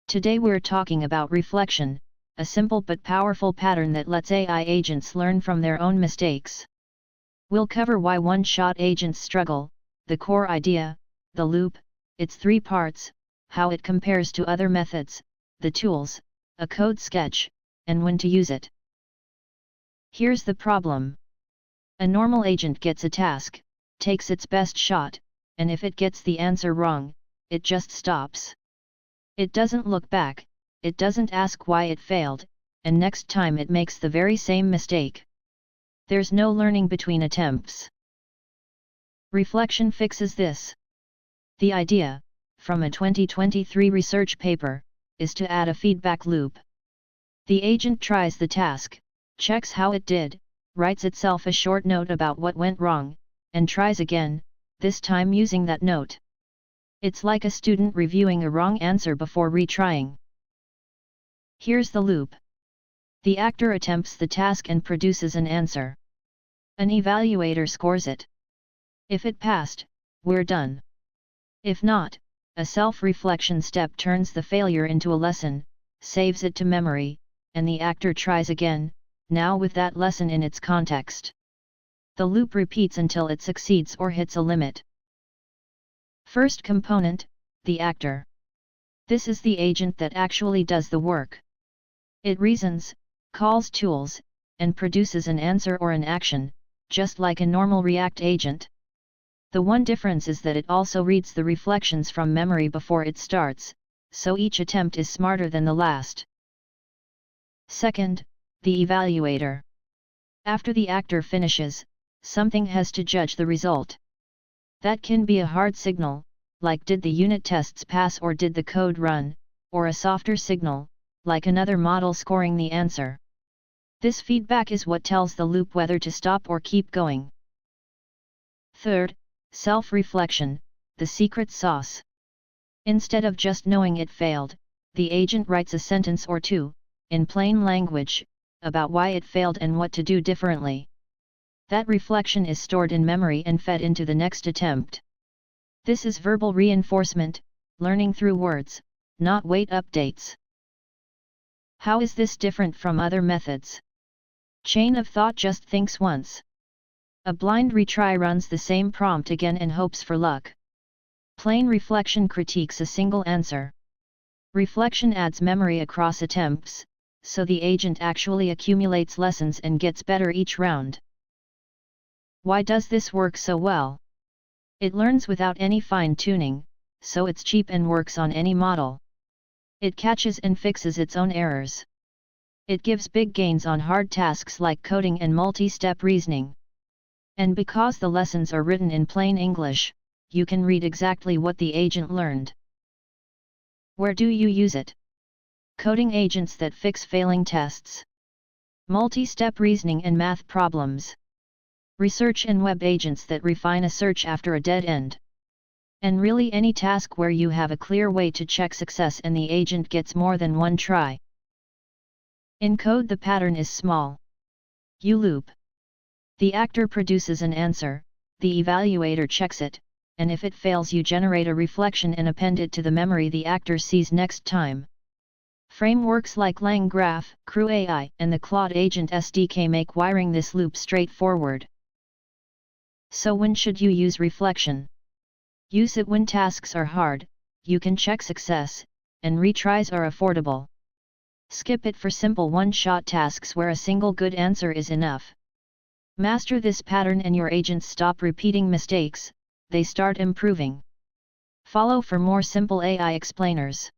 Today we're talking about reflection, a simple but powerful pattern that lets AI agents learn from their own mistakes. We'll cover why one-shot agents struggle, the core idea, the loop, its three parts, how it compares to other methods, the tools, a code sketch, and when to use it. Here's the problem. A normal agent gets a task, takes its best shot, and if it gets the answer wrong, it just stops. It doesn't look back, it doesn't ask why it failed, and next time it makes the very same mistake. There's no learning between attempts. Reflexion fixes this. The idea, from a 2023 research paper, is to add a feedback loop. The agent tries the task, checks how it did, writes itself a short note about what went wrong, and tries again, this time using that note. It's like a student reviewing a wrong answer before retrying. Here's the loop. The actor attempts the task and produces an answer. An evaluator scores it. If it passed, we're done. If not, a self-reflection step turns the failure into a lesson, saves it to memory, and the actor tries again, now with that lesson in its context. The loop repeats until it succeeds or hits a limit. First component, the actor. This is the agent that actually does the work. It reasons, calls tools, and produces an answer or an action, just like a normal React agent. The one difference is that it also reads the reflections from memory before it starts, so each attempt is smarter than the last. Second, the evaluator. After the actor finishes, something has to judge the result. That can be a hard signal, like did the unit tests pass or did the code run, or a softer signal, like another model scoring the answer. This feedback is what tells the loop whether to stop or keep going. Third, self-reflection, the secret sauce. Instead of just knowing it failed, the agent writes a sentence or two, in plain language, about why it failed and what to do differently. That reflection is stored in memory and fed into the next attempt. This is verbal reinforcement, learning through words, not wait updates. How is this different from other methods? Chain of thought just thinks once. A blind retry runs the same prompt again and hopes for luck. Plain reflection critiques a single answer. Reflection adds memory across attempts, so the agent actually accumulates lessons and gets better each round. Why does this work so well? It learns without any fine-tuning, so it's cheap and works on any model. It catches and fixes its own errors. It gives big gains on hard tasks like coding and multi-step reasoning. And because the lessons are written in plain English, you can read exactly what the agent learned. Where do you use it? Coding agents that fix failing tests. Multi-step reasoning and math problems. Research and web agents that refine a search after a dead end. And really any task where you have a clear way to check success and the agent gets more than one try. In code the pattern is small. You loop. The actor produces an answer, the evaluator checks it, and if it fails you generate a reflection and append it to the memory the actor sees next time. Frameworks like LangGraph, CrewAI, and the Claude Agent SDK make wiring this loop straightforward. So when should you use reflection? Use it when tasks are hard, you can check success, and retries are affordable. Skip it for simple one-shot tasks where a single good answer is enough. Master this pattern and your agents stop repeating mistakes, they start improving. Follow for more simple AI explainers.